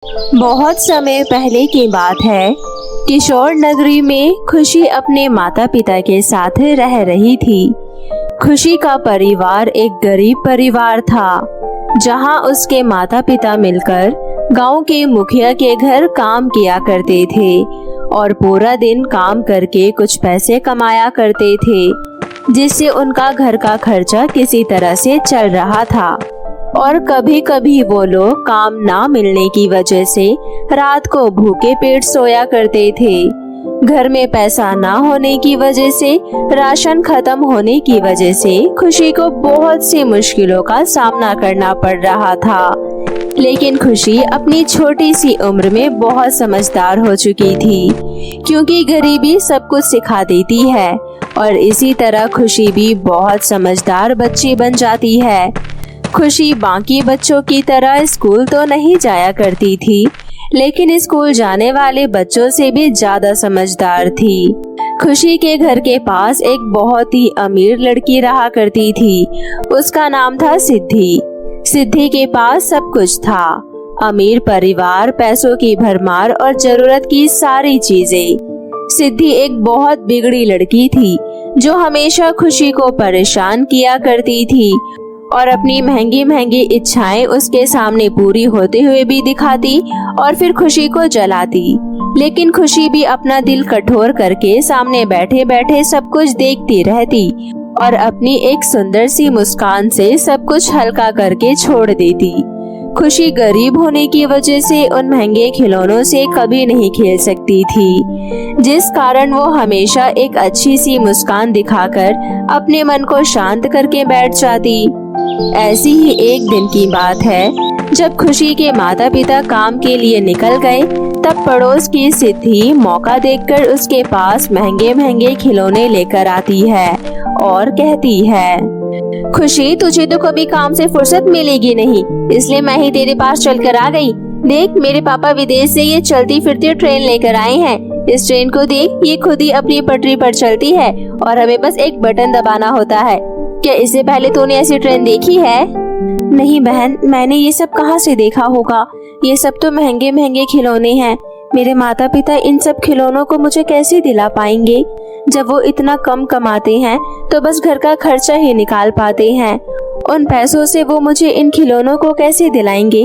बहुत समय पहले की बात है। किशोर नगरी में खुशी अपने माता पिता के साथ रह रही थी। खुशी का परिवार एक गरीब परिवार था, जहां उसके माता पिता मिलकर गांव के मुखिया के घर काम किया करते थे और पूरा दिन काम करके कुछ पैसे कमाया करते थे, जिससे उनका घर का खर्चा किसी तरह से चल रहा था। और कभी कभी वो लोग काम ना मिलने की वजह से रात को भूखे पेट सोया करते थे। घर में पैसा ना होने की वजह से, राशन खत्म होने की वजह से खुशी को बहुत सी मुश्किलों का सामना करना पड़ रहा था। लेकिन खुशी अपनी छोटी सी उम्र में बहुत समझदार हो चुकी थी, क्योंकि गरीबी सब कुछ सिखा देती है। और इसी तरह खुशी भी बहुत समझदार बच्ची बन जाती है। खुशी बाकी बच्चों की तरह स्कूल तो नहीं जाया करती थी, लेकिन स्कूल जाने वाले बच्चों से भी ज्यादा समझदार थी। खुशी के घर के पास एक बहुत ही अमीर लड़की रहा करती थी। उसका नाम था सिद्धि। सिद्धि के पास सब कुछ था, अमीर परिवार, पैसों की भरमार और जरूरत की सारी चीजें। सिद्धि एक बहुत बिगड़ी लड़की थी, जो हमेशा खुशी को परेशान किया करती थी और अपनी महंगी महंगी इच्छाएं उसके सामने पूरी होते हुए भी दिखाती और फिर खुशी को जलाती। लेकिन खुशी भी अपना दिल कठोर करके सामने बैठे बैठे सब कुछ देखती रहती और अपनी एक सुंदर सी मुस्कान से सब कुछ हल्का करके छोड़ देती। खुशी गरीब होने की वजह से उन महंगे खिलौनों से कभी नहीं खेल सकती थी, जिस कारण वो हमेशा एक अच्छी सी मुस्कान दिखाकर अपने मन को शांत करके बैठ जाती। ऐसी ही एक दिन की बात है, जब खुशी के माता पिता काम के लिए निकल गए, तब पड़ोस की सिद्धि मौका देखकर उसके पास महंगे महंगे खिलौने लेकर आती है और कहती है, खुशी, तुझे तो कभी काम से फुर्सत मिलेगी नहीं, इसलिए मैं ही तेरे पास चलकर आ गई। देख, मेरे पापा विदेश से ये चलती फिरती ट्रेन लेकर आए हैं। इस ट्रेन को देख, ये खुद ही अपनी पटरी पर चलती है और हमें बस एक बटन दबाना होता है। क्या इससे पहले तूने ऐसी ट्रेन देखी है? नहीं बहन, मैंने ये सब कहाँ से देखा होगा। ये सब तो महंगे महंगे खिलौने हैं। मेरे माता पिता इन सब खिलौनों को मुझे कैसे दिला पाएंगे? जब वो इतना कम कमाते हैं तो बस घर का खर्चा ही निकाल पाते हैं। उन पैसों से वो मुझे इन खिलौनों को कैसे दिलाएंगे?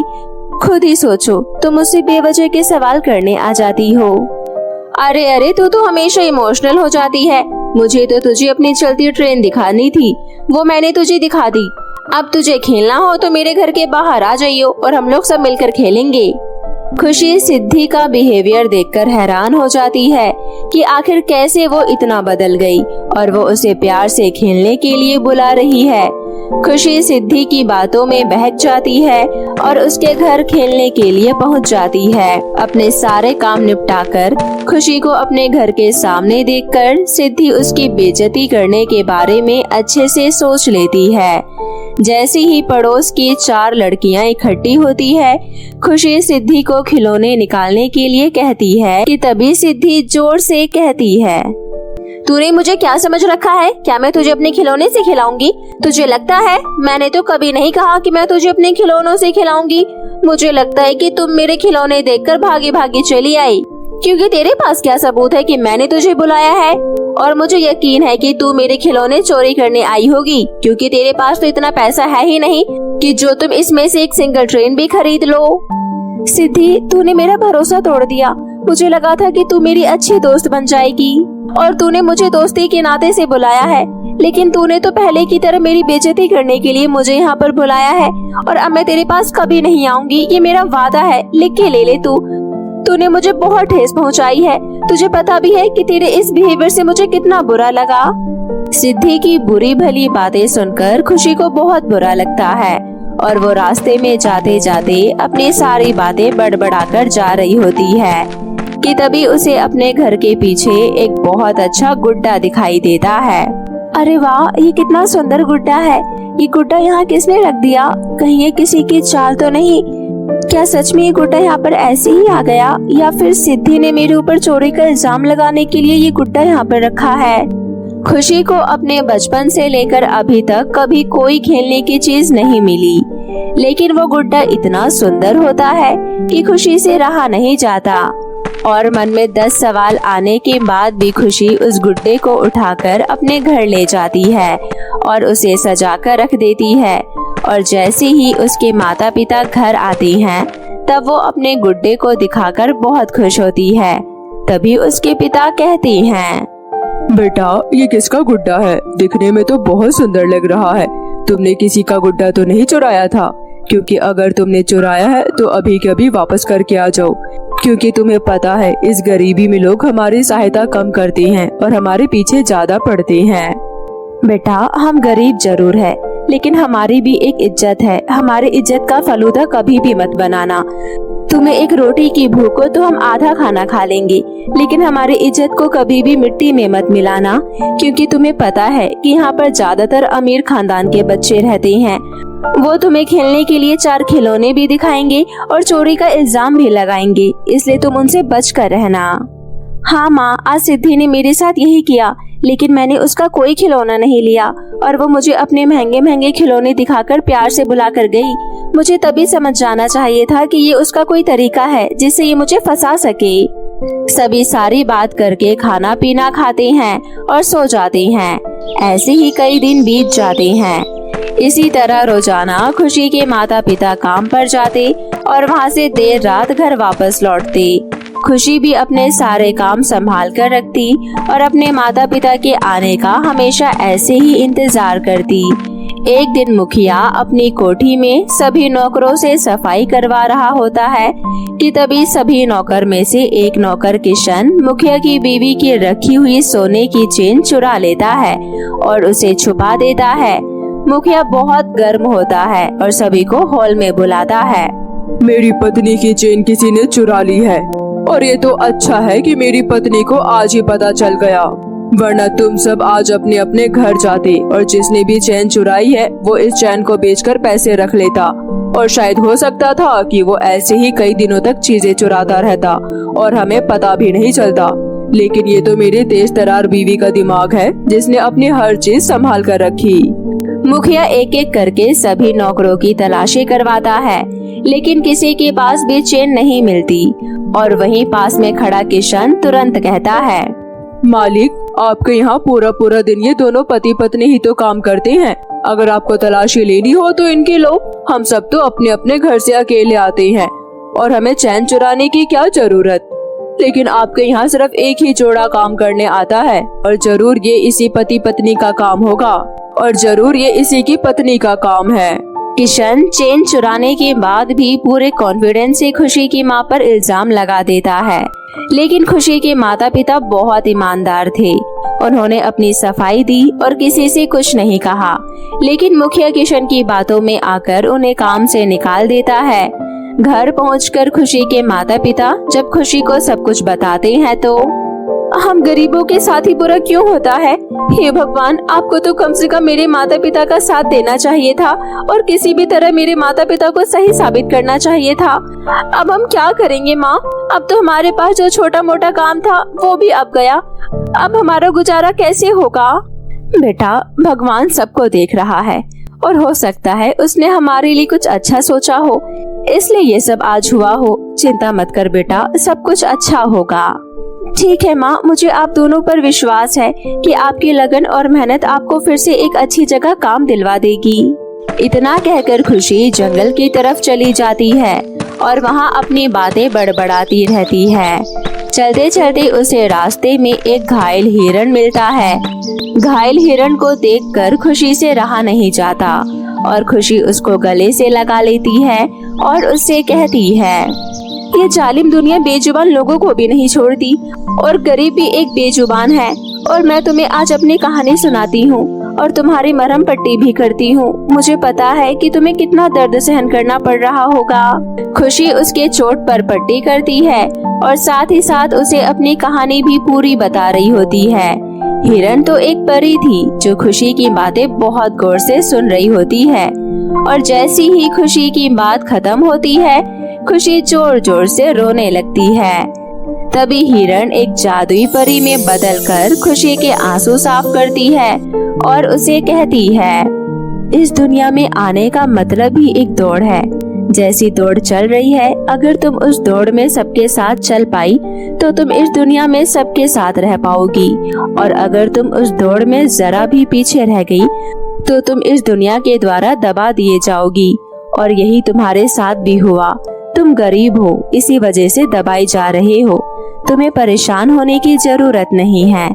खुद ही सोचो, तुम मुझसे बेवजह के सवाल करने आ जाती हो। अरे अरे, तू तो हमेशा इमोशनल हो जाती है। मुझे तो तुझे अपनी चलती ट्रेन दिखानी थी, वो मैंने तुझे दिखा दी। अब तुझे खेलना हो तो मेरे घर के बाहर आ जाइयो और हम लोग सब मिलकर खेलेंगे। खुशी सिद्धि का बिहेवियर देखकर हैरान हो जाती है कि आखिर कैसे वो इतना बदल गई और वो उसे प्यार से खेलने के लिए बुला रही है। खुशी सिद्धि की बातों में बहक जाती है और उसके घर खेलने के लिए पहुंच जाती है। अपने सारे काम निपटाकर खुशी को अपने घर के सामने देखकर सिद्धि उसकी बेइज्जती करने के बारे में अच्छे से सोच लेती है। जैसे ही पड़ोस की 4 लड़कियां इकट्ठी होती है, खुशी सिद्धि को खिलौने निकालने के लिए कहती है कि तभी सिद्धि जोर से कहती है, तूने मुझे क्या समझ रखा है? क्या मैं तुझे अपने खिलौने से खिलाऊंगी? तुझे लगता है? मैंने तो कभी नहीं कहा कि मैं तुझे अपने खिलौनों से खिलाऊंगी। मुझे लगता है कि तुम मेरे खिलौने देखकर भागी भागी चली आई, क्योंकि तेरे पास क्या सबूत है कि मैंने तुझे बुलाया है? और मुझे यकीन है कि तू मेरे खिलौने चोरी करने आई होगी, क्योंकि तेरे पास तो इतना पैसा है ही नहीं कि जो तुम इसमें से एक सिंगल ट्रेन भी खरीद लो। सिद्धि, तूने मेरा भरोसा तोड़ दिया। मुझे लगा था कि तू मेरी अच्छी दोस्त बन जाएगी और तूने मुझे दोस्ती के नाते से बुलाया है, लेकिन तूने तो पहले की तरह मेरी बेइज्जती करने के लिए मुझे यहाँ पर बुलाया है और अब मैं तेरे पास कभी नहीं आऊंगी। ये मेरा वादा है, लिख के ले ले। तूने मुझे बहुत ठेस पहुँचाई है। तुझे पता भी है कि तेरे इस बिहेवियर से मुझे कितना बुरा लगा। सिद्धि की बुरी भली बातें सुनकर खुशी को बहुत बुरा लगता है और वो रास्ते में जाते जाते अपनी सारी बातें बड़बड़ाकर जा रही होती है कि तभी उसे अपने घर के पीछे एक बहुत अच्छा गुड्डा दिखाई देता है। अरे वाह, ये कितना सुंदर गुड्डा है। ये गुड्डा यहाँ किसने रख दिया? कहीं ये किसी की चाल तो नहीं? क्या सच में ये गुड्डा यहाँ पर ऐसे ही आ गया, या फिर सिद्धि ने मेरे ऊपर चोरी का इल्जाम लगाने के लिए ये गुड्डा यहाँ पर रखा है? खुशी को अपने बचपन से लेकर अभी तक कभी कोई खेलने की चीज नहीं मिली, लेकिन वो गुड्डा इतना सुंदर होता है कि खुशी से रहा नहीं जाता। और मन में 10 सवाल आने के बाद भी खुशी उस गुड्डे को उठाकर अपने घर ले जाती है और उसे सजाकर रख देती है। और जैसे ही उसके माता पिता घर आते हैं, तब वो अपने गुड्डे को दिखाकर बहुत खुश होती है। तभी उसके पिता कहते हैं, बेटा, ये किसका गुड्डा है? दिखने में तो बहुत सुंदर लग रहा है। तुमने किसी का गुड्डा तो नहीं चुराया था? क्योंकि अगर तुमने चुराया है तो अभी के अभी वापस करके आ जाओ, क्योंकि तुम्हें पता है इस गरीबी में लोग हमारी सहायता कम करते हैं और हमारे पीछे ज्यादा पड़ते हैं। बेटा, हम गरीब जरूर है, लेकिन हमारी भी एक इज्जत है। हमारी इज्जत का फलूदा कभी भी मत बनाना। तुम्हें एक रोटी की भूख हो तो हम आधा खाना खा लेंगे, लेकिन हमारी इज्जत को कभी भी मिट्टी में मत मिलाना, क्योंकि तुम्हें पता है कि यहाँ पर ज्यादातर अमीर खानदान के बच्चे रहते हैं। वो तुम्हें खेलने के लिए 4 खिलौने भी दिखाएंगे और चोरी का इल्जाम भी लगाएंगे, इसलिए तुम उनसे बच कर रहना। हाँ माँ, आज सिद्धि ने मेरे साथ यही किया, लेकिन मैंने उसका कोई खिलौना नहीं लिया और वो मुझे अपने महंगे महंगे खिलौने दिखाकर प्यार से बुला कर गई। मुझे तभी समझ जाना चाहिए था कि ये उसका कोई तरीका है जिससे ये मुझे फंसा सके। सभी सारी बात करके खाना पीना खाते हैं और सो जाते हैं। ऐसे ही कई दिन बीत जाते हैं। इसी तरह रोजाना खुशी के माता पिता काम पर जाते और वहाँ से देर रात घर वापस लौटते। खुशी भी अपने सारे काम संभाल कर रखती और अपने माता पिता के आने का हमेशा ऐसे ही इंतजार करती। एक दिन मुखिया अपनी कोठी में सभी नौकरों से सफाई करवा रहा होता है कि तभी सभी नौकर में से एक नौकर किशन मुखिया की बीवी की रखी हुई सोने की चेन चुरा लेता है और उसे छुपा देता है। मुखिया बहुत गर्म होता है और सभी को हॉल में बुलाता है। मेरी पत्नी की चेन किसी ने चुरा ली है, और ये तो अच्छा है कि मेरी पत्नी को आज ही पता चल गया, वरना तुम सब आज अपने अपने घर जाते और जिसने भी चैन चुराई है वो इस चैन को बेचकर पैसे रख लेता, और शायद हो सकता था कि वो ऐसे ही कई दिनों तक चीजें चुराता रहता और हमें पता भी नहीं चलता। लेकिन ये तो मेरी तेज तरार बीवी का दिमाग है जिसने अपनी हर चीज संभाल कर रखी। मुखिया एक एक करके सभी नौकरों की तलाशी करवाता है, लेकिन किसी के पास भी चेन नहीं मिलती। और वहीं पास में खड़ा किशन तुरंत कहता है, मालिक, आपके यहाँ पूरा पूरा दिन ये दोनों पति पत्नी ही तो काम करते हैं। अगर आपको तलाशी लेनी हो तो इनकी लो। हम सब तो अपने अपने घर से अकेले आते हैं और हमें चैन चुराने की क्या जरूरत। लेकिन आपके यहाँ सिर्फ एक ही जोड़ा काम करने आता है और जरूर ये इसी पति पत्नी का काम होगा, और जरूर ये इसी की पत्नी का काम है। किशन चेन चुराने के बाद भी पूरे कॉन्फिडेंस से खुशी की मां पर इल्जाम लगा देता है, लेकिन खुशी के माता पिता बहुत ईमानदार थे। उन्होंने अपनी सफाई दी और किसी से कुछ नहीं कहा, लेकिन मुखिया किशन की बातों में आकर उन्हें काम से निकाल देता है। घर पहुंचकर खुशी के माता पिता जब खुशी को सब कुछ बताते हैं तो, हम गरीबों के साथ ही बुरा क्यों होता है? हे भगवान, आपको तो कम से कम मेरे माता पिता का साथ देना चाहिए था और किसी भी तरह मेरे माता पिता को सही साबित करना चाहिए था। अब हम क्या करेंगे माँ? अब तो हमारे पास जो छोटा मोटा काम था वो भी अब गया। अब हमारा गुजारा कैसे होगा? बेटा, भगवान सबको देख रहा है और हो सकता है उसने हमारे लिए कुछ अच्छा सोचा हो, इसलिए ये सब आज हुआ हो। चिंता मत कर बेटा, सब कुछ अच्छा होगा। ठीक है माँ, मुझे आप दोनों पर विश्वास है कि आपकी लगन और मेहनत आपको फिर से एक अच्छी जगह काम दिलवा देगी। इतना कहकर खुशी जंगल की तरफ चली जाती है और वहाँ अपनी बातें बड़बड़ाती रहती है। चलते चलते उसे रास्ते में एक घायल हिरण मिलता है। घायल हिरण को देखकर खुशी से रहा नहीं जाता और खुशी उसको गले से लगा लेती है और उससे कहती है, ये जालिम दुनिया बेजुबान लोगों को भी नहीं छोड़ती और गरीब भी एक बेजुबान है। और मैं तुम्हें आज अपनी कहानी सुनाती हूँ और तुम्हारी मरहम पट्टी भी करती हूँ। मुझे पता है कि तुम्हें कितना दर्द सहन करना पड़ रहा होगा। खुशी उसके चोट पर पट्टी करती है और साथ ही साथ उसे अपनी कहानी भी पूरी बता रही होती है। हिरण तो एक परी थी जो खुशी की बातें बहुत गौर से सुन रही होती है, और जैसी ही खुशी की बात खत्म होती है, खुशी जोर जोर से रोने लगती है। तभी हिरण एक जादुई परी में बदलकर खुशी के आंसू साफ करती है और उसे कहती है, इस दुनिया में आने का मतलब ही एक दौड़ है। जैसी दौड़ चल रही है, अगर तुम उस दौड़ में सबके साथ चल पाई तो तुम इस दुनिया में सबके साथ रह पाओगी, और अगर तुम उस दौड़ में जरा भी पीछे रह गई तो तुम इस दुनिया के द्वारा दबा दिए जाओगी। और यही तुम्हारे साथ भी हुआ। तुम गरीब हो, इसी वजह से दबाई जा रहे हो। तुम्हें परेशान होने की जरूरत नहीं है।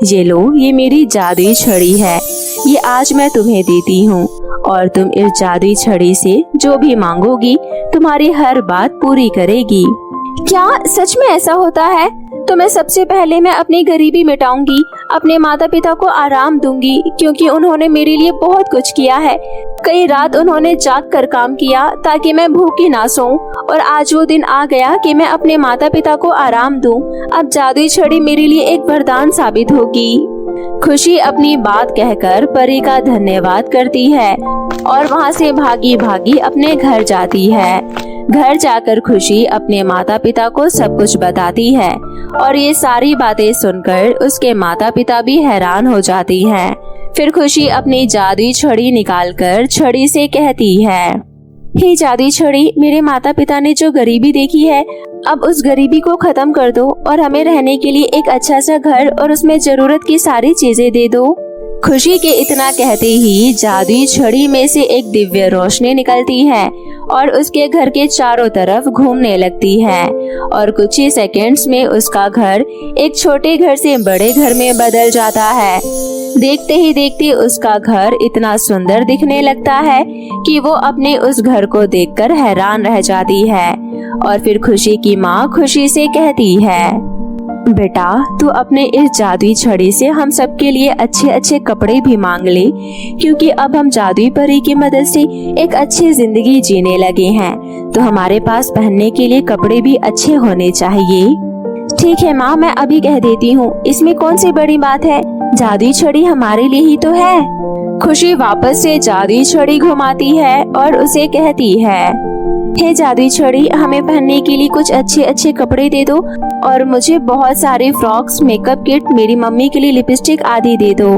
ये लो, ये मेरी जादुई छड़ी है, ये आज मैं तुम्हें देती हूँ, और तुम इस जादुई छड़ी से जो भी मांगोगी तुम्हारी हर बात पूरी करेगी। क्या सच में ऐसा होता है? तो मैं सबसे पहले मैं अपनी गरीबी मिटाऊंगी, अपने माता पिता को आराम दूंगी, क्योंकि उन्होंने मेरे लिए बहुत कुछ किया है। कई रात उन्होंने जाग कर काम किया ताकि मैं भूखी ना सोऊं, और आज वो दिन आ गया कि मैं अपने माता पिता को आराम दूं। अब जादुई छड़ी मेरे लिए एक वरदान साबित होगी। खुशी अपनी बात कहकर परी का धन्यवाद करती है और वहाँ से भागी भागी अपने घर जाती है। घर जाकर खुशी अपने माता पिता को सब कुछ बताती है, और ये सारी बातें सुनकर उसके माता पिता भी हैरान हो जाती हैं। फिर खुशी अपनी जादुई छड़ी निकालकर छड़ी से कहती है, हे जादुई छड़ी, मेरे माता पिता ने जो गरीबी देखी है, अब उस गरीबी को खत्म कर दो और हमें रहने के लिए एक अच्छा सा घर और उसमें जरूरत की सारी चीजें दे दो। खुशी के इतना कहते ही जादुई छड़ी में से एक दिव्य रोशनी निकलती है और उसके घर के चारों तरफ घूमने लगती है, और कुछ ही सेकंड्स में उसका घर एक छोटे घर से बड़े घर में बदल जाता है। देखते ही देखते उसका घर इतना सुंदर दिखने लगता है कि वो अपने उस घर को देखकर हैरान रह जाती है। और फिर खुशी की माँ खुशी से कहती है, बेटा, तू अपने इस जादुई छड़ी से हम सबके लिए अच्छे अच्छे कपड़े भी मांग ले, क्योंकि अब हम जादुई परी की मदद से एक अच्छी जिंदगी जीने लगे हैं, तो हमारे पास पहनने के लिए कपड़े भी अच्छे होने चाहिए। ठीक है माँ, मैं अभी कह देती हूँ, इसमें कौन सी बड़ी बात है, जादुई छड़ी हमारे लिए ही तो है। खुशी वापस से जादुई छड़ी घुमाती है और उसे कहती है, हे जादुई छड़ी, हमें पहनने के लिए कुछ अच्छे अच्छे कपड़े दे दो, और मुझे बहुत सारे फ्रॉक्स, मेकअप किट, मेरी मम्मी के लिए लिपस्टिक आदि दे दो।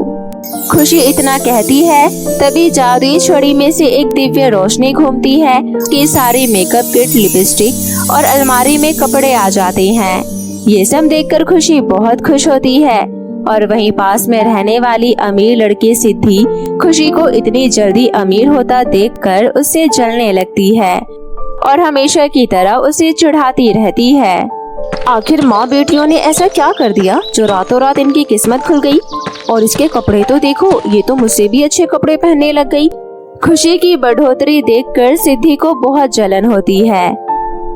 खुशी इतना कहती है, तभी जादुई छड़ी में से एक दिव्य रोशनी घूमती है कि सारी मेकअप किट, लिपस्टिक और अलमारी में कपड़े आ जाते हैं। ये सब देखकर खुशी बहुत खुश होती है, और वहीं पास में रहने वाली अमीर लड़की सिद्धि खुशी को इतनी जल्दी अमीर होता देखकर उससे जलने लगती है और हमेशा की तरह उसे चिढ़ाती रहती है। आखिर माँ बेटियों ने ऐसा क्या कर दिया जो रातों रात इनकी किस्मत खुल गई? और इसके कपड़े तो देखो, ये तो मुझसे भी अच्छे कपड़े पहनने लग गई। खुशी की बढ़ोतरी देखकर सिद्धि को बहुत जलन होती है,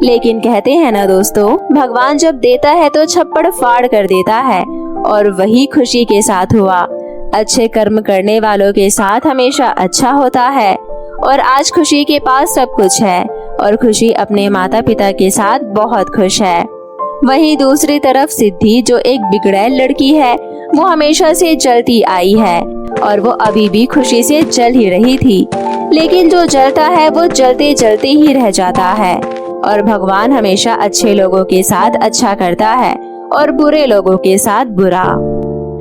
लेकिन कहते हैं ना दोस्तों, भगवान जब देता है तो छप्पड़ फाड़ कर देता है, और वही खुशी के साथ हुआ। अच्छे कर्म करने वालों के साथ हमेशा अच्छा होता है, और आज खुशी के पास सब कुछ है और खुशी अपने माता पिता के साथ बहुत खुश है। वहीं दूसरी तरफ सिद्धि, जो एक बिगड़ैल लड़की है, वो हमेशा से जलती आई है और वो अभी भी खुशी से जल ही रही थी, लेकिन जो जलता है वो जलते जलते ही रह जाता है, और भगवान हमेशा अच्छे लोगों के साथ अच्छा करता है और बुरे लोगों के साथ बुरा।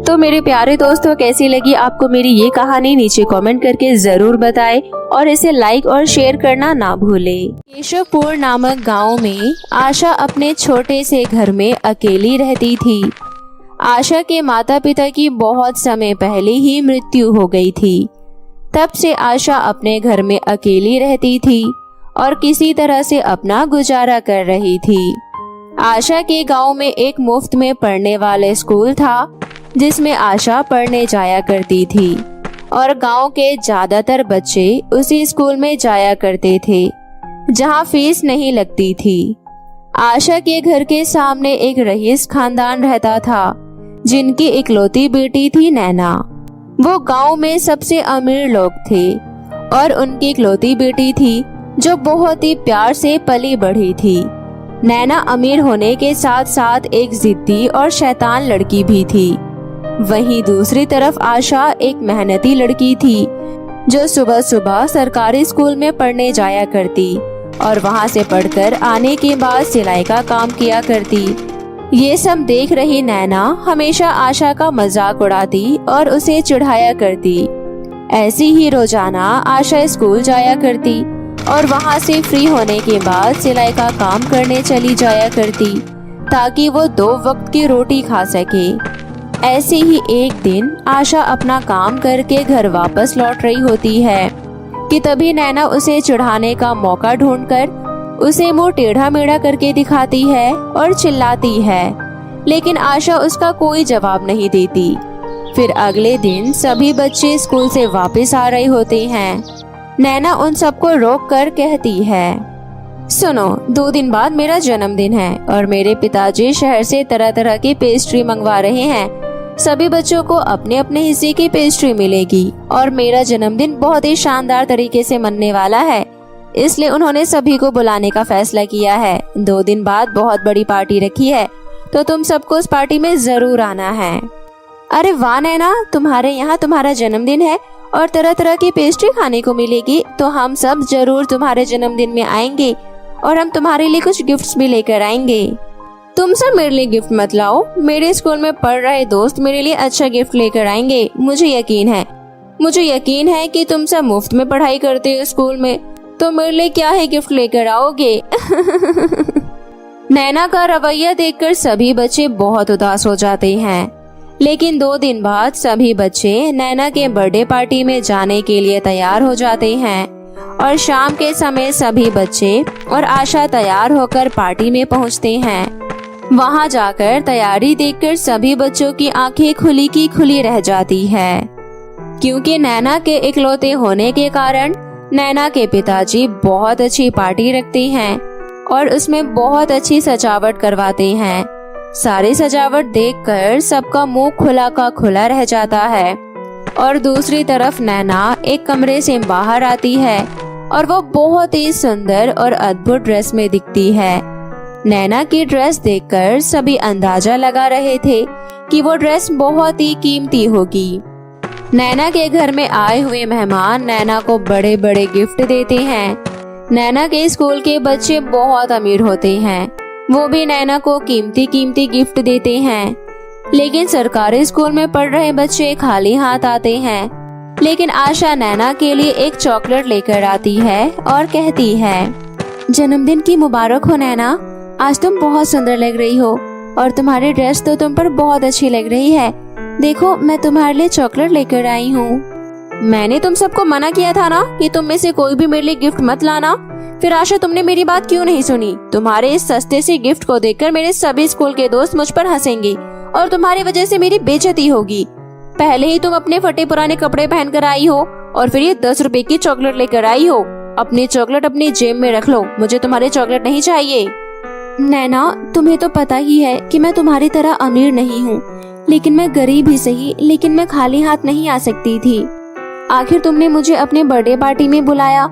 तो मेरे प्यारे दोस्तों, कैसी लगी आपको मेरी ये कहानी? नीचे कमेंट करके जरूर बताएं और इसे लाइक और शेयर करना ना भूलें। केशवपुर नामक गांव में आशा अपने छोटे से घर में अकेली रहती थी। आशा के माता पिता की बहुत समय पहले ही मृत्यु हो गई थी। तब से आशा अपने घर में अकेली रहती थी और किसी तरह से अपना गुजारा कर रही थी। आशा के गांव में एक मुफ्त में पढ़ने वाले स्कूल था, जिसमें आशा पढ़ने जाया करती थी, और गांव के ज्यादातर बच्चे उसी स्कूल में जाया करते थे, जहां फीस नहीं लगती थी। आशा के घर के सामने एक रईस खानदान रहता था, जिनकी इकलौती बेटी थी नैना। वो गांव में सबसे अमीर लोग थे और उनकी इकलौती बेटी थी, जो बहुत ही प्यार से पली बढ़ी थी। नैना अमीर होने के साथ साथ एक जिद्दी और शैतान लड़की भी थी। वहीं दूसरी तरफ आशा एक मेहनती लड़की थी, जो सुबह सुबह सरकारी स्कूल में पढ़ने जाया करती और वहां से पढ़कर आने के बाद सिलाई का काम किया करती। ये सब देख रही नैना हमेशा आशा का मजाक उड़ाती और उसे चिढ़ाया करती। ऐसी ही रोजाना आशा स्कूल जाया करती और वहाँ से फ्री होने के बाद सिलाई का काम करने चली जाया करती ताकि वो 2 वक्त की रोटी खा सके। ऐसे ही एक दिन आशा अपना काम करके घर वापस लौट रही होती है कि तभी नैना उसे चिढ़ाने का मौका ढूंढकर उसे मुंह टेढ़ा मेढ़ा करके दिखाती है और चिल्लाती है, लेकिन आशा उसका कोई जवाब नहीं देती। फिर अगले दिन सभी बच्चे स्कूल से वापस आ रहे होते हैं। नैना उन सबको रोक कर कहती है, सुनो, 2 दिन बाद मेरा जन्मदिन है और मेरे पिताजी शहर से तरह तरह की पेस्ट्री मंगवा रहे हैं। सभी बच्चों को अपने अपने हिस्से की पेस्ट्री मिलेगी और मेरा जन्मदिन बहुत ही शानदार तरीके से मनने वाला है, इसलिए उन्होंने सभी को बुलाने का फैसला किया है। 2 दिन बाद बहुत बड़ी पार्टी रखी है, तो तुम सबको उस पार्टी में जरूर आना है। अरे वाह नैना, तुम्हारे यहाँ तुम्हारा जन्मदिन है और तरह तरह की पेस्ट्री खाने को मिलेगी, तो हम सब जरूर तुम्हारे जन्मदिन में आएंगे और हम तुम्हारे लिए कुछ गिफ्ट्स भी लेकर आएंगे। तुम सब मेरे लिए गिफ्ट मत लाओ, मेरे स्कूल में पढ़ रहे दोस्त मेरे लिए अच्छा गिफ्ट लेकर आएंगे। मुझे यकीन है कि तुम सब मुफ्त में पढ़ाई करते हो स्कूल में, तो मेरे लिए क्या है गिफ्ट लेकर आओगे। नैना का रवैया देखकर सभी बच्चे बहुत उदास हो जाते हैं। लेकिन 2 दिन बाद सभी बच्चे नैना के बर्थडे पार्टी में जाने के लिए तैयार हो जाते हैं और शाम के समय सभी बच्चे और आशा तैयार होकर पार्टी में पहुंचते हैं। वहां जाकर तैयारी देखकर सभी बच्चों की आंखें खुली की खुली रह जाती है, क्योंकि नैना के इकलौते होने के कारण नैना के पिताजी बहुत अच्छी पार्टी रखते हैं और उसमें बहुत अच्छी सजावट करवाते हैं। सारी सजावट देखकर सबका मुंह खुला का खुला रह जाता है। और दूसरी तरफ नैना एक कमरे से बाहर आती है और वो बहुत ही सुंदर और अद्भुत ड्रेस में दिखती है। नैना की ड्रेस देखकर सभी अंदाजा लगा रहे थे कि वो ड्रेस बहुत ही कीमती होगी। नैना के घर में आए हुए मेहमान नैना को बड़े बड़े गिफ्ट देते हैं। नैना के स्कूल के बच्चे बहुत अमीर होते हैं, वो भी नैना को कीमती कीमती गिफ्ट देते हैं। लेकिन सरकारी स्कूल में पढ़ रहे बच्चे खाली हाथ आते हैं। लेकिन आशा नैना के लिए एक चॉकलेट लेकर आती है और कहती है, जन्मदिन की मुबारक हो नैना, आज तुम बहुत सुंदर लग रही हो और तुम्हारी ड्रेस तो तुम पर बहुत अच्छी लग रही है। देखो, मैं तुम्हारे लिए चॉकलेट लेकर आई हूँ। मैंने तुम सबको मना किया था ना कि तुम में से कोई भी मेरे लिए गिफ्ट मत लाना। फिर आशा, तुमने मेरी बात क्यों नहीं सुनी? तुम्हारे इस सस्ते से गिफ्ट को देखकर मेरे सभी स्कूल के दोस्त मुझ पर हंसेंगे और तुम्हारी वजह से मेरी बेइज्जती होगी। पहले ही तुम अपने फटे पुराने कपड़े पहन कर आई हो और फिर ये 10 रुपए की चॉकलेट लेकर आई हो। अपनी चॉकलेट अपनी जेब में रख लो, मुझे तुम्हारी चॉकलेट नहीं चाहिए। नैना, तुम्हें तो पता ही है कि मैं तुम्हारी तरह अमीर नहीं हूँ, लेकिन मैं गरीब ही सही, लेकिन मैं खाली हाथ नहीं आ सकती थी। आखिर तुमने मुझे अपने बर्थडे पार्टी में बुलाया,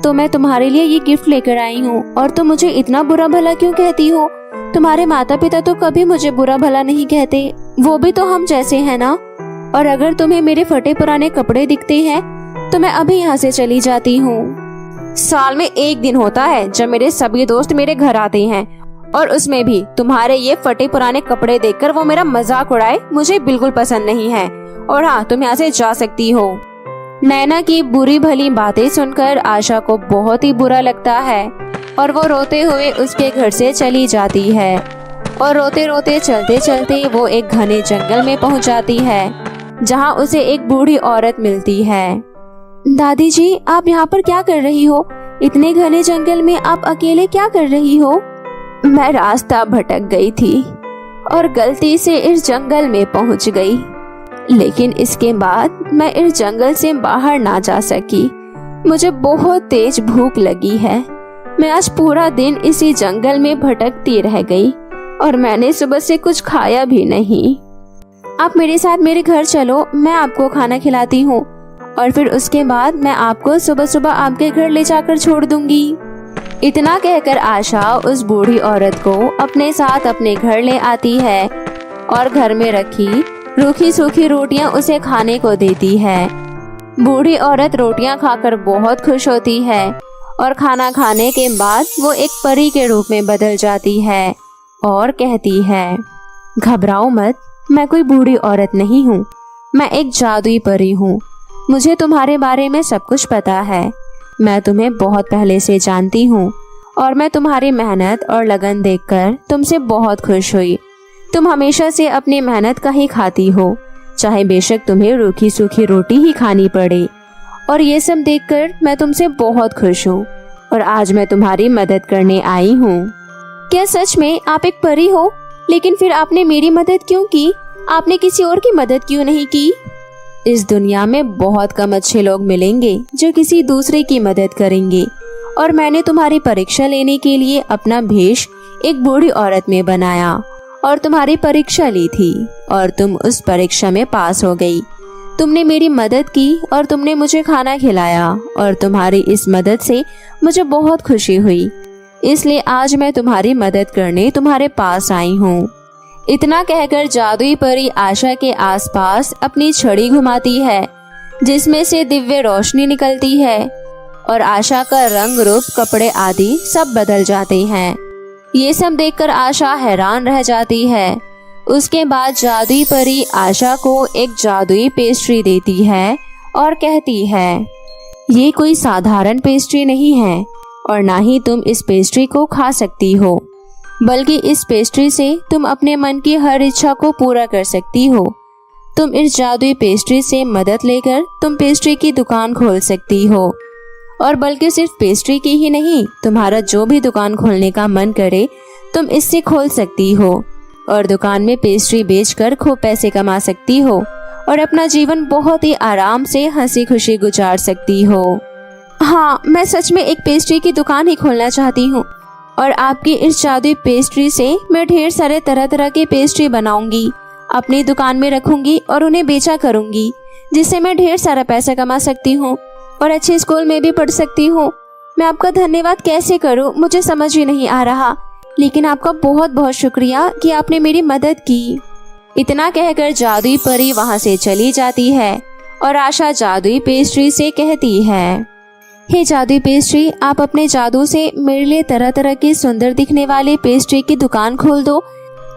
तो मैं तुम्हारे लिए ये गिफ्ट लेकर आई हूँ और तुम मुझे इतना बुरा भला क्यों कहती हो? तुम्हारे माता पिता तो कभी मुझे बुरा भला नहीं कहते, वो भी तो हम जैसे हैं ना। और अगर तुम्हें मेरे फटे पुराने कपड़े दिखते हैं तो मैं अभी यहाँ से चली जाती हूँ। साल में 1 दिन होता है जब मेरे सभी दोस्त मेरे घर आते हैं और उसमें भी तुम्हारे ये फटे पुराने कपड़े देखकर वो मेरा मजाक उड़ाए, मुझे बिल्कुल पसंद नहीं है। और हाँ, तुम यहाँ से जा सकती हो। नैना की बुरी भली बातें सुनकर आशा को बहुत ही बुरा लगता है और वो रोते हुए उसके घर से चली जाती है। और रोते रोते चलते चलते वो एक घने जंगल में पहुंच जाती है, जहां उसे एक बूढ़ी औरत मिलती है। दादी जी, आप यहाँ पर क्या कर रही हो? इतने घने जंगल में आप अकेले क्या कर रही हो? मैं रास्ता भटक गई थी और गलती से इस जंगल में पहुंच गई, लेकिन इसके बाद मैं इस जंगल से बाहर ना जा सकी। मुझे बहुत तेज भूख लगी है। मैं आज पूरा दिन इसी जंगल में भटकती रह गई और मैंने सुबह से कुछ खाया भी नहीं। आप मेरे साथ मेरे घर चलो, मैं आपको खाना खिलाती हूँ और फिर उसके बाद मैं आपको सुबह सुबह आपके घर ले जाकर छोड़ दूंगी। इतना कहकर आशा उस बूढ़ी औरत को अपने साथ अपने घर ले आती है और घर में रखी रूखी सूखी रोटियां उसे खाने को देती है। बूढ़ी औरत रोटियां खाकर बहुत खुश होती है और खाना खाने के बाद वो एक परी के रूप में बदल जाती है और कहती है, घबराओ मत, मैं कोई बूढ़ी औरत नहीं हूँ, मैं एक जादुई परी हूँ। मुझे तुम्हारे बारे में सब कुछ पता है। मैं तुम्हें बहुत पहले से जानती हूँ और मैं तुम्हारी मेहनत और लगन देखकर तुमसे बहुत खुश हुई। तुम हमेशा से अपनी मेहनत का ही खाती हो, चाहे बेशक तुम्हें रूखी सूखी रोटी ही खानी पड़े। और ये सब देखकर मैं तुमसे बहुत खुश हूँ और आज मैं तुम्हारी मदद करने आई हूँ। क्या सच में आप एक परी हो? लेकिन फिर आपने मेरी मदद क्यों की? आपने किसी और की मदद क्यों नहीं की? इस दुनिया में बहुत कम अच्छे लोग मिलेंगे जो किसी दूसरे की मदद करेंगे, और मैंने तुम्हारी परीक्षा लेने के लिए अपना भेष एक बूढ़ी औरत में बनाया और तुम्हारी परीक्षा ली थी और तुम उस परीक्षा में पास हो गई। तुमने मेरी मदद की और तुमने मुझे खाना खिलाया और तुम्हारी इस मदद से मुझे बहुत खुशी हुई। इसलिए आज मैं तुम्हारी मदद करने तुम्हारे पास आई हूँ। इतना कहकर जादुई परी आशा के आसपास अपनी छड़ी घुमाती है, जिसमें से दिव्य रोशनी निकलती है और आशा का रंग रूप, कपड़े आदि सब बदल जाते हैं। ये सब देखकर आशा हैरान रह जाती है। उसके बाद जादुई परी आशा को एक जादुई पेस्ट्री देती है और कहती है, ये कोई साधारण पेस्ट्री नहीं है और ना ही तुम इस पेस्ट्री को खा सकती हो, बल्कि इस पेस्ट्री से तुम अपने मन की हर इच्छा को पूरा कर सकती हो। तुम इस जादुई पेस्ट्री से मदद लेकर तुम पेस्ट्री की दुकान खोल सकती हो, और बल्कि सिर्फ पेस्ट्री की ही नहीं, तुम्हारा जो भी दुकान खोलने का मन करे तुम इससे खोल सकती हो और दुकान में पेस्ट्री बेचकर खूब पैसे कमा सकती हो और अपना जीवन बहुत ही आराम से हंसी खुशी गुजार सकती हो। हाँ, मैं सच में एक पेस्ट्री की दुकान ही खोलना चाहती हूँ और आपकी इस जादुई पेस्ट्री से मैं ढेर सारे तरह तरह के पेस्ट्री बनाऊंगी, अपनी दुकान में रखूंगी और उन्हें बेचा करूंगी, जिससे मैं ढेर सारा पैसा कमा सकती हूँ और अच्छे स्कूल में भी पढ़ सकती हूँ। मैं आपका धन्यवाद कैसे करूँ मुझे समझ ही नहीं आ रहा, लेकिन आपका बहुत बहुत शुक्रिया कि आपने मेरी मदद की। इतना कहकर जादुई परी वहाँ से चली जाती है और आशा जादुई पेस्ट्री से कहती है, हे जादुई पेस्ट्री, आप अपने जादू से मेरे लिए तरह तरह की सुंदर दिखने वाले पेस्ट्री की दुकान खोल दो,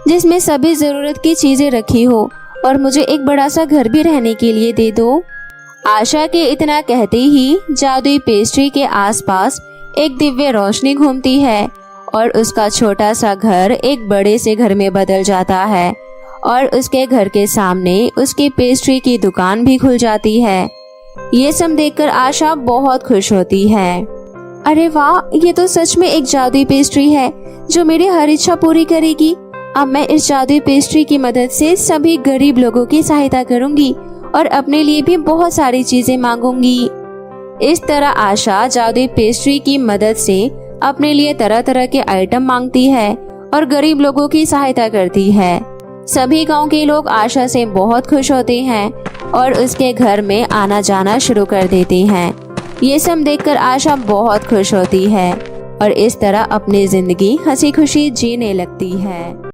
जिसमें सभी जरूरत की चीजें रखी हो, और मुझे एक बड़ा सा घर भी रहने के लिए दे दो। आशा के इतना कहते ही जादुई पेस्ट्री के आसपास एक दिव्य रोशनी घूमती है और उसका छोटा सा घर एक बड़े से घर में बदल जाता है और उसके घर के सामने उसकी पेस्ट्री की दुकान भी खुल जाती है। ये सब देखकर आशा बहुत खुश होती है। अरे वाह, ये तो सच में एक जादुई पेस्ट्री है जो मेरी हर इच्छा पूरी करेगी। अब मैं इस जादुई पेस्ट्री की मदद से सभी गरीब लोगों की सहायता करूंगी और अपने लिए भी बहुत सारी चीजें मांगूंगी। इस तरह आशा जादुई पेस्ट्री की मदद से अपने लिए तरह तरह के आइटम मांगती है और गरीब लोगों की सहायता करती है। सभी गांव के लोग आशा से बहुत खुश होते हैं और उसके घर में आना जाना शुरू कर देते हैं। ये सब देखकर आशा बहुत खुश होती है और इस तरह अपनी जिंदगी हंसी खुशी जीने लगती है।